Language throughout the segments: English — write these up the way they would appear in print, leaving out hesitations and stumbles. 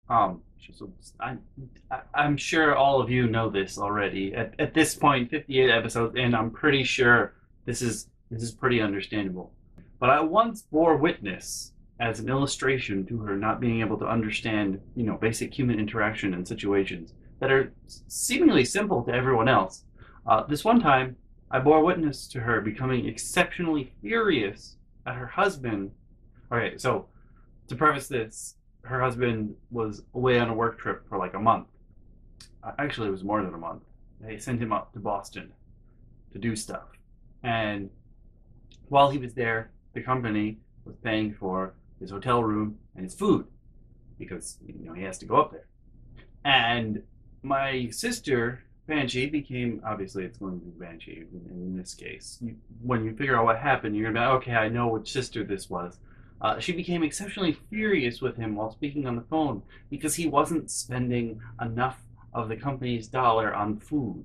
So I'm sure all of you know this already. At this point, 58 episodes in, I'm pretty sure this is pretty understandable. But I once bore witness as an illustration to her not being able to understand, basic human interaction and situations that are seemingly simple to everyone else. This one time, I bore witness to her becoming exceptionally furious at her husband. Okay, so to preface this, her husband was away on a work trip for like a month. Actually, it was more than a month. They sent him up to Boston to do stuff. And while he was there, the company was paying for his hotel room and his food because he has to go up there. And my sister Banshee became, obviously it's going to be Banshee in this case. When you figure out what happened, you're gonna be like, okay, I know which sister this was. She became exceptionally furious with him while speaking on the phone because he wasn't spending enough of the company's dollar on food.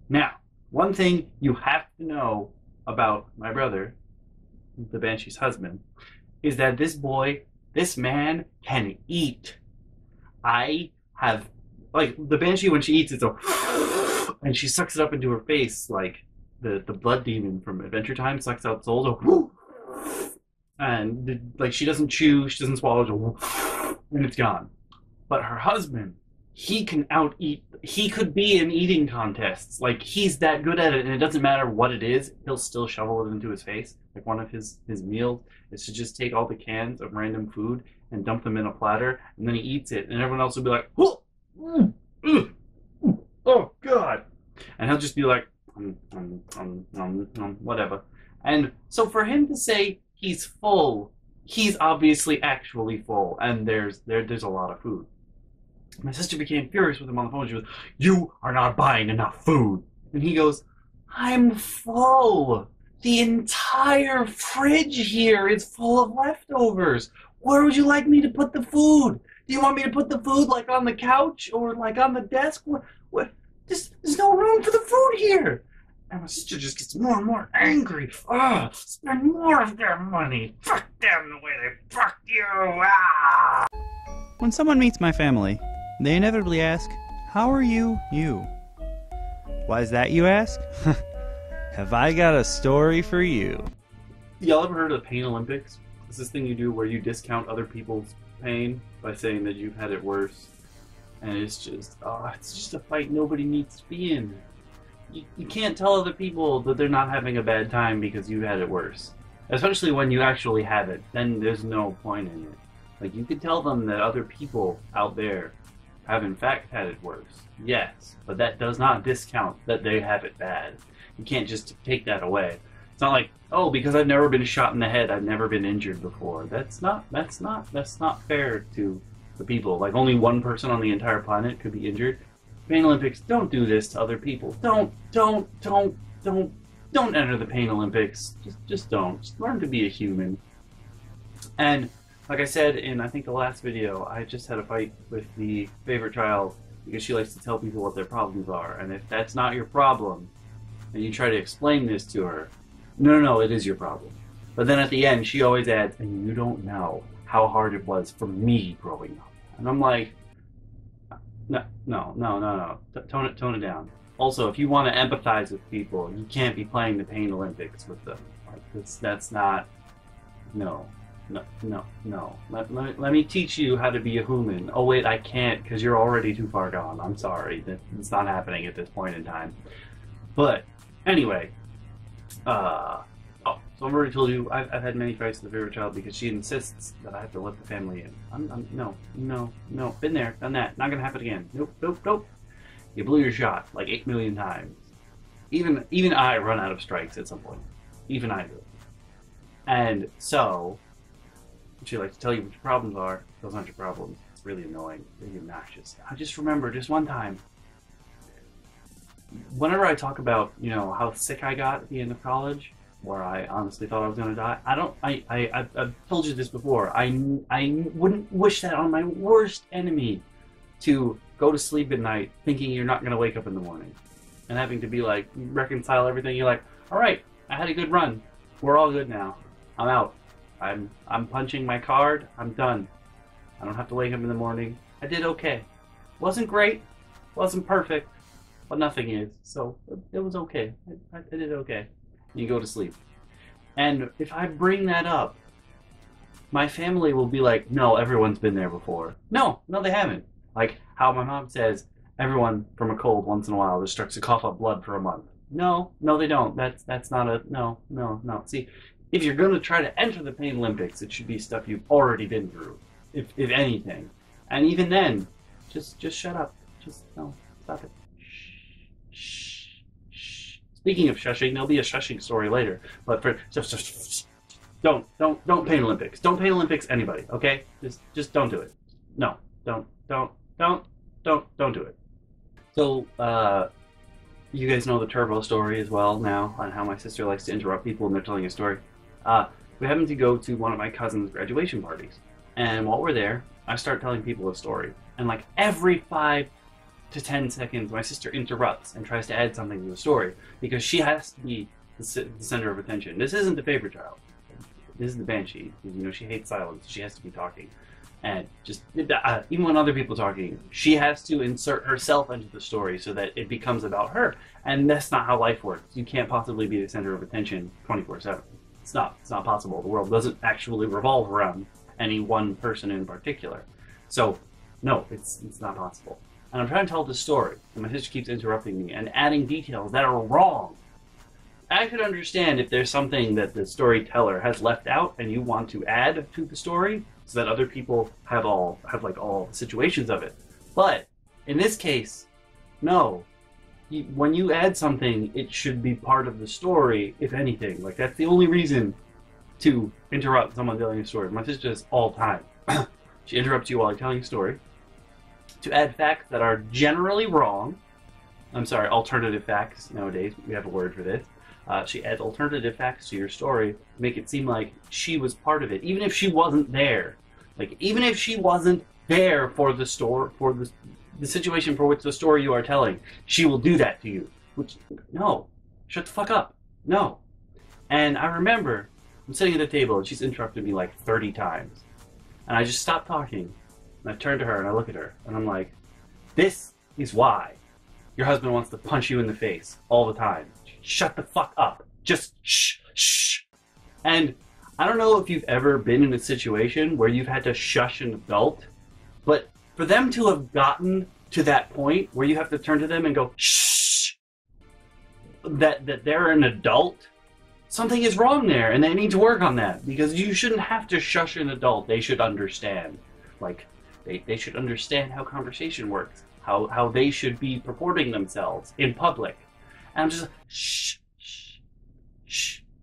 Now, one thing you have to know about my brother, the Banshee's husband, is that this man can eat. I have, like, the Banshee, when she eats, it's a and she sucks it up into her face like the blood demon from Adventure Time sucks out souls. And like she doesn't chew, she doesn't swallow, and it's gone. But her husband, he can out eat. He could be in eating contests. Like he's that good at it, and it doesn't matter what it is. He'll still shovel it into his face. Like one of his meals is to just take all the cans of random food and dump them in a platter, and then he eats it, and everyone else will be like, "Oh, oh God," and he'll just be like, whatever. And so for him to say he's full, he's obviously actually full, and there's a lot of food. My sister became furious with him on the phone. She was, "You are not buying enough food." And he goes, "I'm full. The entire fridge here is full of leftovers. Where would you like me to put the food? Do you want me to put the food like on the couch or like on the desk? What? There's no room for the food here." And my sister just gets more and more angry. Oh, spend more of their money. Fuck them the way they fucked you. Ah! When someone meets my family, they inevitably ask, "How are you, you?" Why is that, you ask? Have I got a story for you? Y'all ever heard of the Pain Olympics? It's this thing you do where you discount other people's pain by saying that you've had it worse. And it's just a fight nobody needs to be in. You can't tell other people that they're not having a bad time because you had it worse. Especially when you actually have it, then there's no point in it. Like, you could tell them that other people out there have in fact had it worse. Yes, but that does not discount that they have it bad. You can't just take that away. It's not like, oh, because I've never been shot in the head, I've never been injured before. That's not fair to the people. Like, only one person on the entire planet could be injured. Pain Olympics, don't do this to other people. Don't enter the Pain Olympics. Just don't. Just learn to be a human. And like I said in, I think, the last video, I just had a fight with the favorite child because she likes to tell people what their problems are. And if that's not your problem, and you try to explain this to her, no, it is your problem. But then at the end, she always adds, "And you don't know how hard it was for me growing up." And I'm like, no. Tone it down. Also, if you want to empathize with people, you can't be playing the Pain Olympics with them. Like, that's not, no. Let me teach you how to be a human. Oh wait, I can't because you're already too far gone. I'm sorry. It's not happening at this point in time. But anyway, so I've already told you I've had many fights with the favorite child because she insists that I have to let the family in. No. Been there, done that. Not gonna happen again. Nope. You blew your shot like 8 million times. Even I run out of strikes at some point. Even I do. And so, she likes to tell you what your problems are. Those aren't your problems. It's really annoying, really obnoxious. I just remember just one time. Whenever I talk about, how sick I got at the end of college, where I honestly thought I was gonna die, I've told you this before. I wouldn't wish that on my worst enemy, to go to sleep at night thinking you're not gonna wake up in the morning, and having to be like, reconcile everything. You're like, all right, I had a good run. We're all good now. I'm out. I'm punching my card. I'm done. I don't have to wake up in the morning. I did okay. Wasn't great, wasn't perfect, but nothing is. So it was okay. I did okay. You go to sleep. And if I bring that up, my family will be like, no, everyone's been there before. No, they haven't. Like how my mom says, everyone from a cold once in a while just starts to cough up blood for a month. No, they don't. That's not a no. See, if you're gonna try to enter the Pain Olympics, it should be stuff you've already been through, if anything. And even then, just shut up. Just no, stop it. Shh. Speaking of shushing, there'll be a shushing story later. But for just don't Pain Olympics. Don't Pain Olympics anybody. Okay? Just don't do it. No, don't do it. So you guys know the Turbo story as well now, on how my sister likes to interrupt people when they're telling a story. We happened to go to one of my cousin's graduation parties, and while we're there, I start telling people a story, and like every 5 to 10 seconds, my sister interrupts and tries to add something to the story because she has to be the center of attention. This isn't the favorite child. This is the Banshee. You know, she hates silence. She has to be talking. And just even when other people are talking, she has to insert herself into the story so that it becomes about her. And that's not how life works. You can't possibly be the center of attention 24/7. It's not possible. The world doesn't actually revolve around any one person in particular. So, no, it's not possible. And I'm trying to tell the story, and my sister keeps interrupting me and adding details that are wrong. I could understand if there's something that the storyteller has left out and you want to add to the story so that other people have all situations of it. But in this case, no. When you add something, it should be part of the story, if anything. Like, that's the only reason to interrupt someone telling a story. My sister does all the time. She interrupts you while you're telling a story to add facts that are generally wrong. I'm sorry, alternative facts. Nowadays, we have a word for this. She adds alternative facts to your story to make it seem like she was part of it, even if she wasn't there. Like, even if she wasn't there for the the situation for which the story you are telling, she will do that to you. Which, no, shut the fuck up. No. And I remember, I'm sitting at the table and she's interrupted me like 30 times. And I just stopped talking. And I turn to her and I look at her and I'm like, this is why your husband wants to punch you in the face all the time. Shut the fuck up. Just shh. And I don't know if you've ever been in a situation where you've had to shush an adult, but for them to have gotten to that point where you have to turn to them and go, shh, that they're an adult, something is wrong there and they need to work on that, because you shouldn't have to shush an adult. They should understand. Like, they should understand how conversation works, how they should be purporting themselves in public. And I'm just like, shh,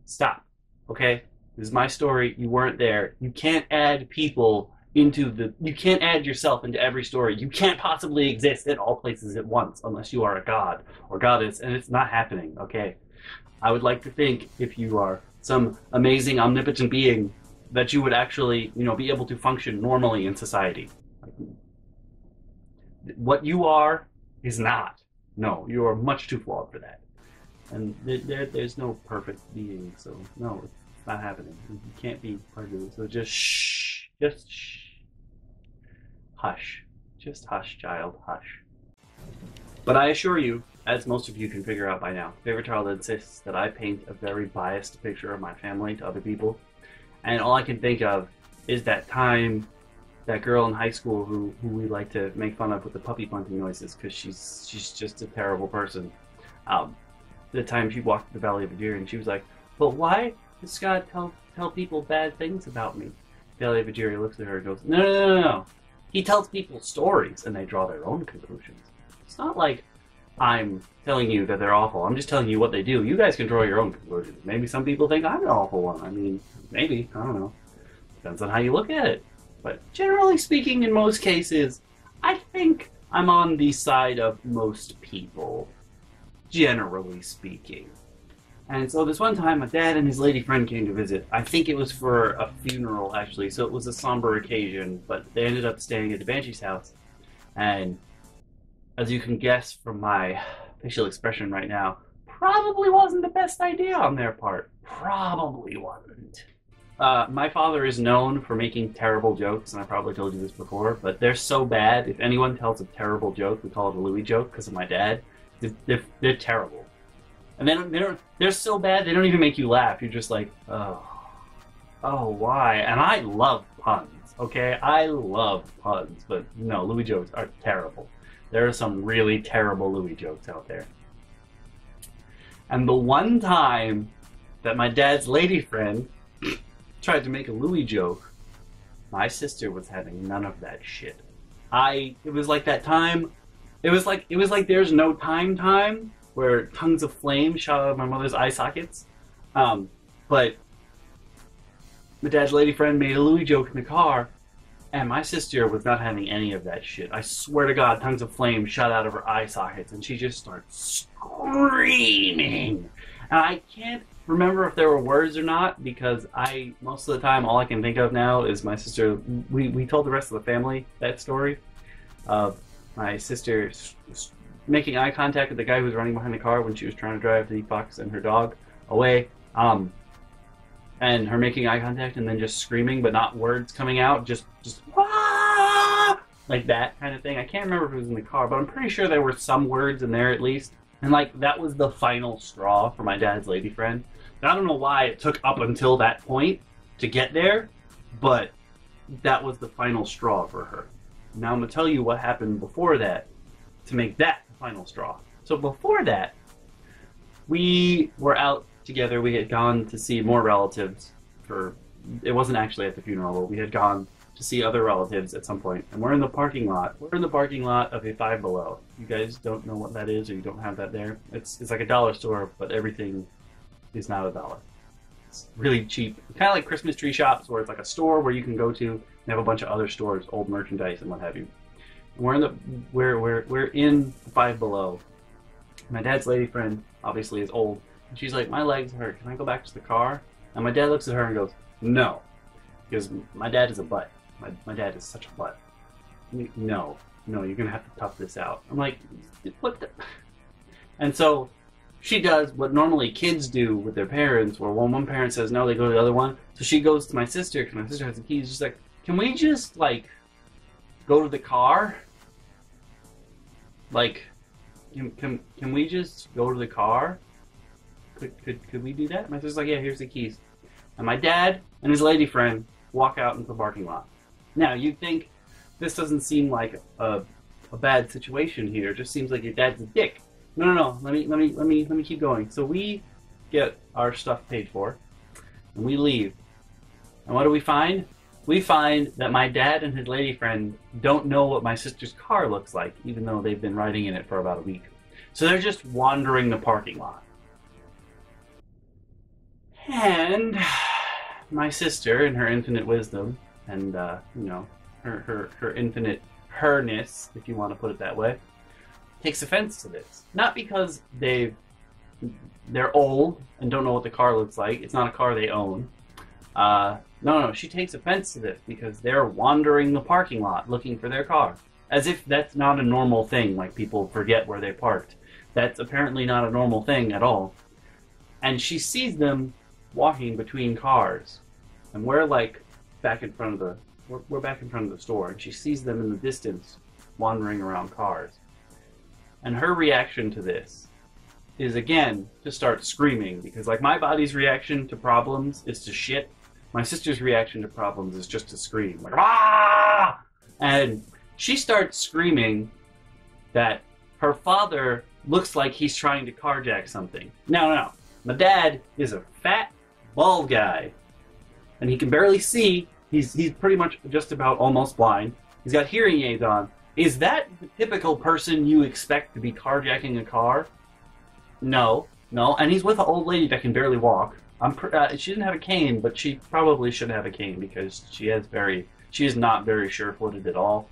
stop, okay? This is my story. You weren't there. You can't add people you can't add yourself into every story. You can't possibly exist in all places at once unless you are a god or goddess, and it's not happening, okay? I would like to think if you are some amazing omnipotent being that you would actually, be able to function normally in society. What you are is not. No, you are much too flawed for that. And there's no perfect being, so no, it's not happening. You can't be part of it. So just shh. Just shh. Hush. Just hush, child. Hush. But I assure you, as most of you can figure out by now, Favorite Child insists that I paint a very biased picture of my family to other people. And all I can think of is that time, that girl in high school who we like to make fun of with the puppy bunting noises because she's just a terrible person. The time she walked the Valley of Adir and she was like, but why does Scott tell people bad things about me? Valley of Adir looks at her and goes, no. He tells people stories and they draw their own conclusions. It's not like I'm telling you that they're awful. I'm just telling you what they do. You guys can draw your own conclusions. Maybe some people think I'm an awful one. I mean, maybe. I don't know. Depends on how you look at it. But generally speaking, in most cases, I think I'm on the side of most people. Generally speaking. And so this one time, my dad and his lady friend came to visit. I think it was for a funeral, actually, so it was a somber occasion, but they ended up staying at the Banshee's house. And as you can guess from my facial expression right now, probably wasn't the best idea on their part. Probably wasn't. My father is known for making terrible jokes, and I probably told you this before, but they're so bad. If anyone tells a terrible joke, we call it a Louis joke because of my dad. They're terrible, and they're so bad they don't even make you laugh. You're just like, oh, why? And I love puns. Okay, I love puns, but no, Louis jokes are terrible. There are some really terrible Louis jokes out there. And the one time that my dad's lady friend tried to make a Louis joke, my sister was having none of that shit. It was like that time, it was like There's No Time where tongues of flame shot out of my mother's eye sockets. But my dad's lady friend made a Louis joke in the car, and my sister was not having any of that shit. I swear to God, tongues of flame shot out of her eye sockets, and she just started screaming. And I can't remember if there were words or not, because most of the time all I can think of now is my sister. We told the rest of the family that story of my sister making eye contact with the guy who was running behind the car when she was trying to drive the fox and her dog away, and her making eye contact and then just screaming, but not words coming out, just ah! Like that kind of thing. I can't remember if it was in the car, but I'm pretty sure there were some words in there at least. And like that was the final straw for my dad's lady friend. And I don't know why it took up until that point to get there, but that was the final straw for her. Now I'm gonna tell you what happened before that to make that the final straw. So before that, we were out together. We had gone to see more relatives it wasn't actually at the funeral, but we had gone to see other relatives at some point, and we're in the parking lot. We're in the parking lot of a Five Below. You guys don't know what that is, or you don't have that there. It's like a dollar store, but everything is not $1. It's really cheap, kind of like Christmas tree shops, where it's like a store where you can go to and have a bunch of other stores, old merchandise and what have you. And we're in the Five Below. My dad's lady friend obviously is old, and she's like, "My legs hurt. Can I go back to the car?" And my dad looks at her and goes, "No," because my dad is a butt. My dad is such a butt. No, you're gonna have to tough this out. I'm like, what the? And so she does what normally kids do with their parents, where when one parent says no, they go to the other one. So she goes to my sister, because my sister has the keys. She's like, "Can we just like go to the car? Like, can we just go to the car? Could we do that?" My sister's like, "Yeah, here's the keys." And my dad and his lady friend walk out into the parking lot. Now, you'd think this doesn't seem like a bad situation here. It just seems like your dad's a dick. No. Let me keep going. So we get our stuff paid for, and we leave. And what do we find? We find that my dad and his lady friend don't know what my sister's car looks like, even though they've been riding in it for about a week. So they're just wandering the parking lot. And my sister, in her infinite wisdom, and her infinite herness, if you want to put it that way, takes offense to this. Not because they're old and don't know what the car looks like. It's not a car they own. No, she takes offense to this because they're wandering the parking lot looking for their car. As if that's not a normal thing, like people forget where they parked. That's apparently not a normal thing at all. And she sees them walking between cars, and we're like back in front of the store, and she sees them in the distance wandering around cars. And her reaction to this is, again, to start screaming, because like my body's reaction to problems is to shit. My sister's reaction to problems is just to scream, like, "Ah!" And she starts screaming that her father looks like he's trying to carjack something. No. My dad is a fat, bald guy, and he can barely see. He's pretty much just about almost blind. He's got hearing aids on. Is that the typical person you expect to be carjacking a car? No. And he's with an old lady that can barely walk. She didn't have a cane, but she probably should have a cane because she is not very sure-footed at all.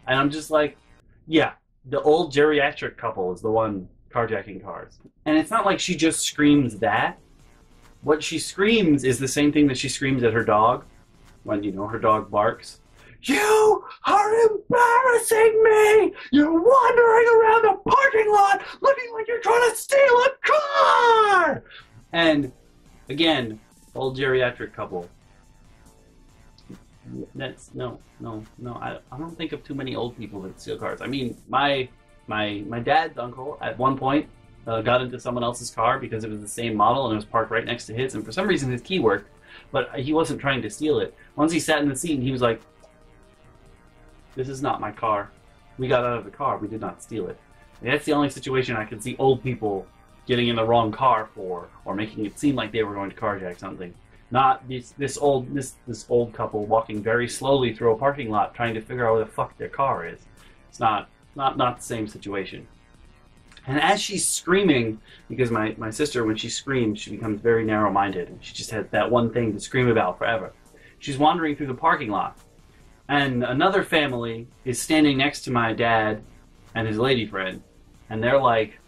And I'm just like, yeah, the old geriatric couple is the one carjacking cars. And it's not like she just screams that. What she screams is the same thing that she screams at her dog when, her dog barks. "You are embarrassing me! You're wandering around the parking lot looking like you're trying to steal a car!" And again, old geriatric couple. That's no. I don't think of too many old people that steal cars. I mean, my dad's uncle at one point got into someone else's car because it was the same model and it was parked right next to his, and for some reason his key worked, but he wasn't trying to steal it. Once he sat in the seat and he was like, "This is not my car. We got out of the car. We did not steal it." And that's the only situation I can see old people getting in the wrong car for, or making it seem like they were going to carjack something. Not this old couple walking very slowly through a parking lot trying to figure out where the fuck their car is. It's not the same situation. And as she's screaming, because my sister, when she screams, she becomes very narrow-minded, and she just has that one thing to scream about forever. She's wandering through the parking lot, and another family is standing next to my dad and his lady friend, and they're like,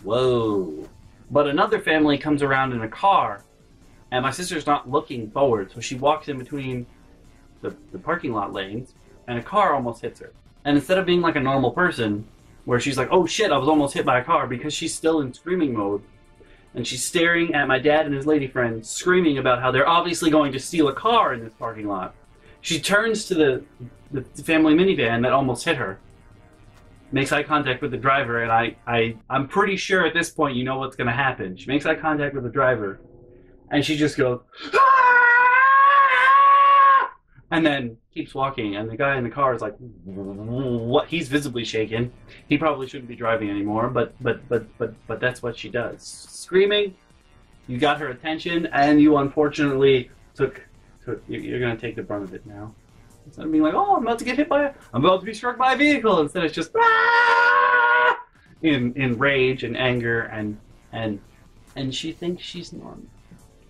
"Whoa." But another family comes around in a car, and my sister's not looking forward, so she walks in between the parking lot lanes, and a car almost hits her. And instead of being like a normal person, where she's like, "Oh shit, I was almost hit by a car," because she's still in screaming mode, and she's staring at my dad and his lady friend, screaming about how they're obviously going to steal a car in this parking lot. She turns to the family minivan that almost hit her, makes eye contact with the driver, and I'm pretty sure at this point you know what's going to happen. She makes eye contact with the driver, and she just goes, "Ah!" And then keeps walking, and the guy in the car is like, "What?" He's visibly shaken. He probably shouldn't be driving anymore, but that's what she does. Screaming, you got her attention, and you unfortunately you're going to take the brunt of it now. Instead of being like, "Oh, I'm about to get hit I'm about to be struck by a vehicle," instead it's just in rage and anger, and she thinks she's normal.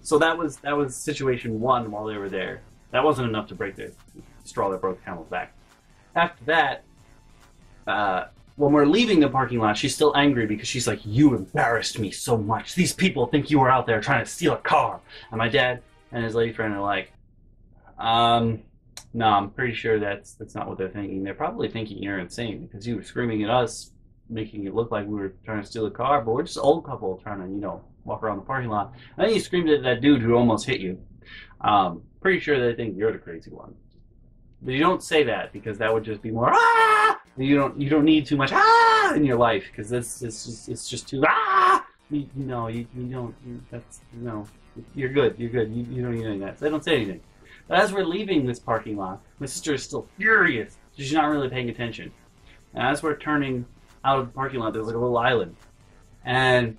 So that was situation one while they were there. That wasn't enough to break the straw that broke the camel's back. After that, when we're leaving the parking lot, she's still angry because she's like, "You embarrassed me so much. These people think you were out there trying to steal a car." And my dad and his lady friend are like, "No, I'm pretty sure that's not what they're thinking. They're probably thinking you're insane because you were screaming at us, making it look like we were trying to steal a car, but we're just an old couple trying to, walk around the parking lot. And then you screamed at that dude who almost hit you. Pretty sure they think you're the crazy one." But you don't say that because that would just be more "ah." You don't need too much "ah" in your life because it's just too "ah." You don't. That's no. You're good. You don't need any of that. So they don't say anything. But as we're leaving this parking lot, my sister is still furious. She's not really paying attention. And as we're turning out of the parking lot, there's like a little island. And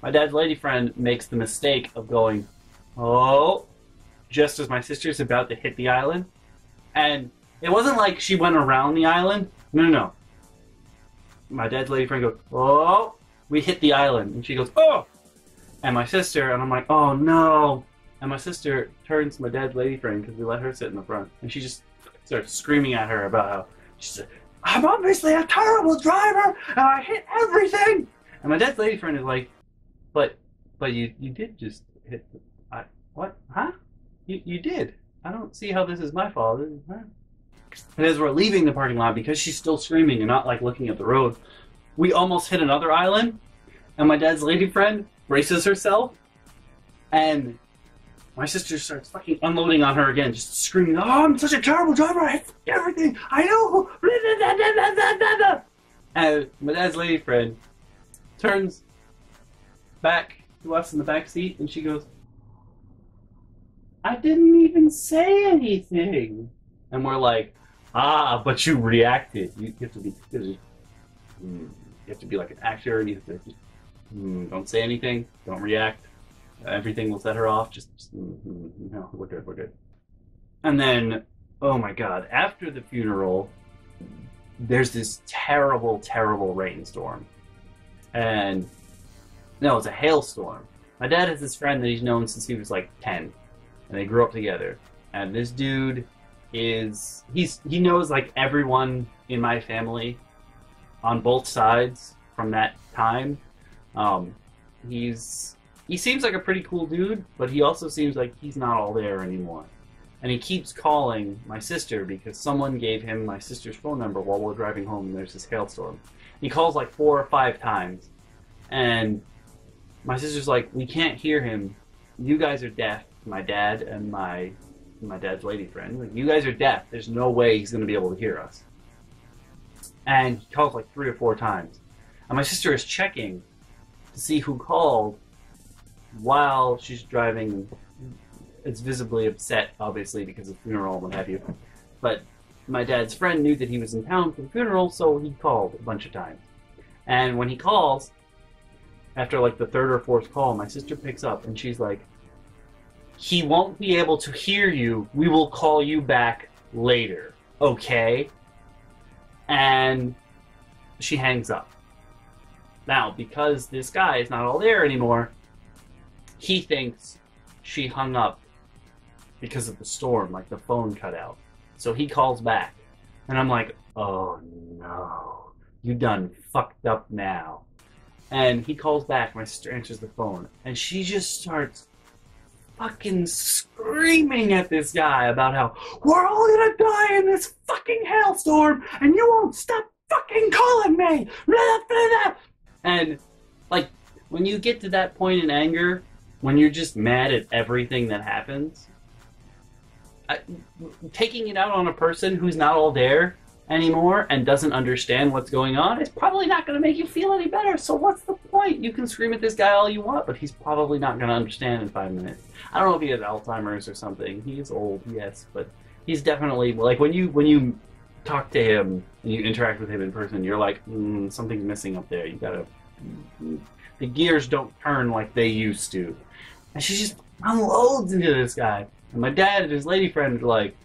my dad's lady friend makes the mistake of going, "Oh," just as my sister's about to hit the island. And it wasn't like she went around the island. No. My dad's lady friend goes, "Oh," we hit the island. And she goes, "Oh." And my sister, and I'm like, "Oh no." And my sister turns to my dad's lady friend because we let her sit in the front. And she just starts screaming at her about how, she said, "I'm obviously a terrible driver and I hit everything." And my dad's lady friend is like, But you did just hit the... What? Huh? You did. I don't see how this is my fault. And as we're leaving the parking lot, because she's still screaming and not looking at the road, we almost hit another island, and my dad's lady friend braces herself, and my sister starts fucking unloading on her again, just screaming, "Oh, I'm such a terrible driver, I hit everything, I know!" And my dad's lady friend turns back to us in the back seat, and she goes, "I didn't even say anything." And we're like, but you reacted. You have to be like an actor, and you have to just, don't say anything, don't react. Everything will set her off. No, we're good. And then, oh my god, after the funeral, there's this terrible, terrible rainstorm. And no, it's a hailstorm. My dad has this friend that he's known since he was like 10, and they grew up together. And this dude he knows like everyone in my family on both sides from that time. He seems like a pretty cool dude, but he also seems like he's not all there anymore. And he keeps calling my sister because someone gave him my sister's phone number while we're driving home and there's this hailstorm. He calls like 4 or 5 times. And my sister's like, "We can't hear him. You guys are deaf." My dad and my my dad's lady friend, like, you guys are deaf. There's no way he's going to be able to hear us. And he calls like 3 or 4 times. And my sister is checking to see who called while she's driving. It's visibly upset, obviously, because of the funeral and what have you. But my dad's friend knew that he was in town for the funeral, so he called a bunch of times. And when he calls, after like the 3rd or 4th call, my sister picks up and she's like, he won't be able to hear you. We will call you back later, okay? And she hangs up. Now, because this guy is not all there anymore, he thinks she hung up because of the storm, like the phone cut out. So he calls back. And I'm like, oh no, you done fucked up now. And he calls back, my sister answers the phone, and she just starts fucking screaming at this guy about how we're all gonna die in this fucking hailstorm, and you won't stop fucking calling me! Blah, blah, blah. And, like, when you get to that point in anger, when you're just mad at everything that happens, taking it out on a person who's not all there anymore and doesn't understand what's going on is probably not going to make you feel any better. So what's the point? You can scream at this guy all you want, but he's probably not going to understand in 5 minutes. I don't know if he has Alzheimer's or something. He's old, yes, but he's definitely, like, when you talk to him and you interact with him in person, you're like, something's missing up there. You gotta, the gears don't turn like they used to. And she just unloads into this guy. And my dad and his lady friend are like,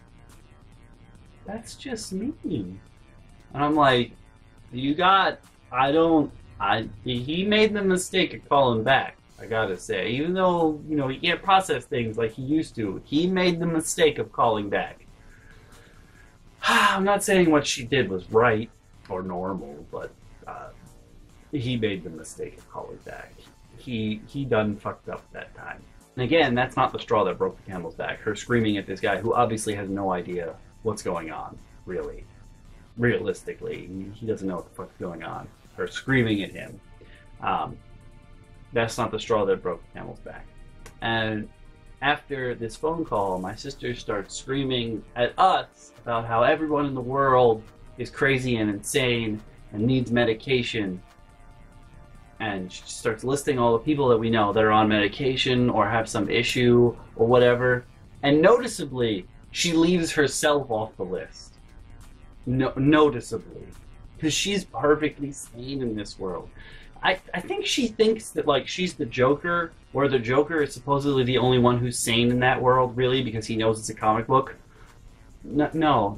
that's just mean. And I'm like, he made the mistake of calling back, I gotta say. Even though, you know, he can't process things like he used to, he made the mistake of calling back. I'm not saying what she did was right or normal, but he made the mistake of calling back. He done fucked up that time. And again, that's not the straw that broke the camel's back. Her screaming at this guy who obviously has no idea what's going on, really. Realistically, he doesn't know what the fuck's going on. Her screaming at him. That's not the straw that broke the camel's back. And after this phone call, my sister starts screaming at us about how everyone in the world is crazy and insane and needs medication. And she starts listing all the people that we know that are on medication or have some issue or whatever. And noticeably, she leaves herself off the list. Noticeably. Because she's perfectly sane in this world. I think she thinks that, like, she's the Joker, where the Joker is supposedly the only one who's sane in that world, really, because he knows it's a comic book. No.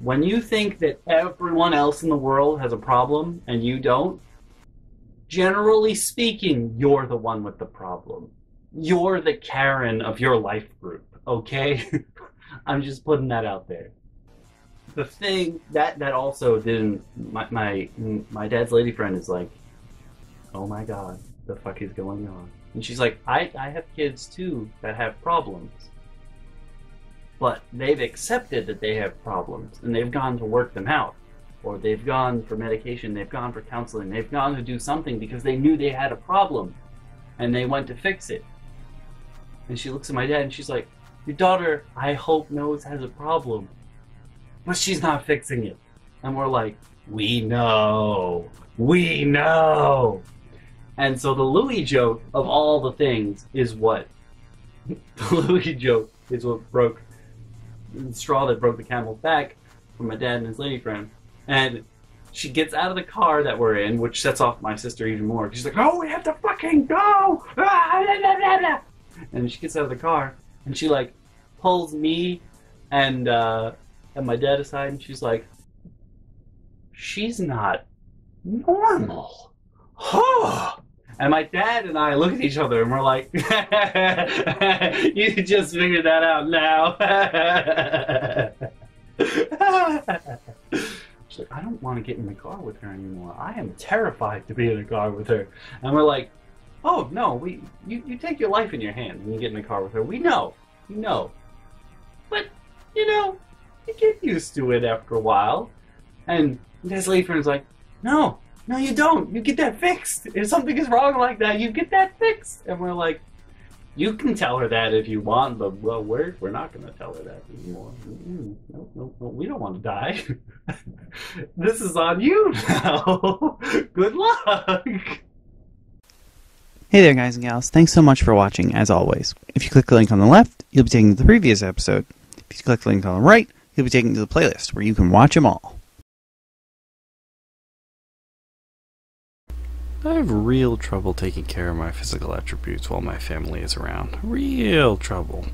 When you think that everyone else in the world has a problem and you don't, generally speaking, you're the one with the problem. You're the Karen of your life group, okay? I'm just putting that out there. The thing that also didn't, my dad's lady friend is like, oh my god, the fuck is going on? And she's like, I have kids too that have problems. But they've accepted that they have problems, and they've gone to work them out. Or they've gone for medication, they've gone for counseling, they've gone to do something because they knew they had a problem. And they went to fix it. And she looks at my dad and she's like, your daughter, I hope, knows has a problem. But she's not fixing it. And we're like, we know. We know. And so the Louis joke of all the things is what? The Louis joke is what broke the straw that broke the camel's back for my dad and his lady friend. And she gets out of the car that we're in, which sets off my sister even more. She's like, oh, we have to fucking go! And she gets out of the car, and she, like, pulls me and my dad aside, and she's like, she's not normal. And my dad and I look at each other, and we're like, you just figured that out now. She's like, I don't want to get in the car with her anymore. I am terrified to be in a car with her. And we're like, oh, no, you take your life in your hands when you get in the car with her. We know. But, you know, you get used to it after a while. And this lady friend is like, no, you don't. You get that fixed. If something is wrong like that, you get that fixed. And we're like, You can tell her that if you want, but well, we're not going to tell her that anymore. No, no, no, we don't want to die. This is on you now. Good luck. Hey there, guys and gals. Thanks so much for watching, as always. If you click the link on the left, you'll be taken to the previous episode. If you click the link on the right, you'll be taken to the playlist, where you can watch them all. I have real trouble taking care of my physical attributes while my family is around. Real trouble.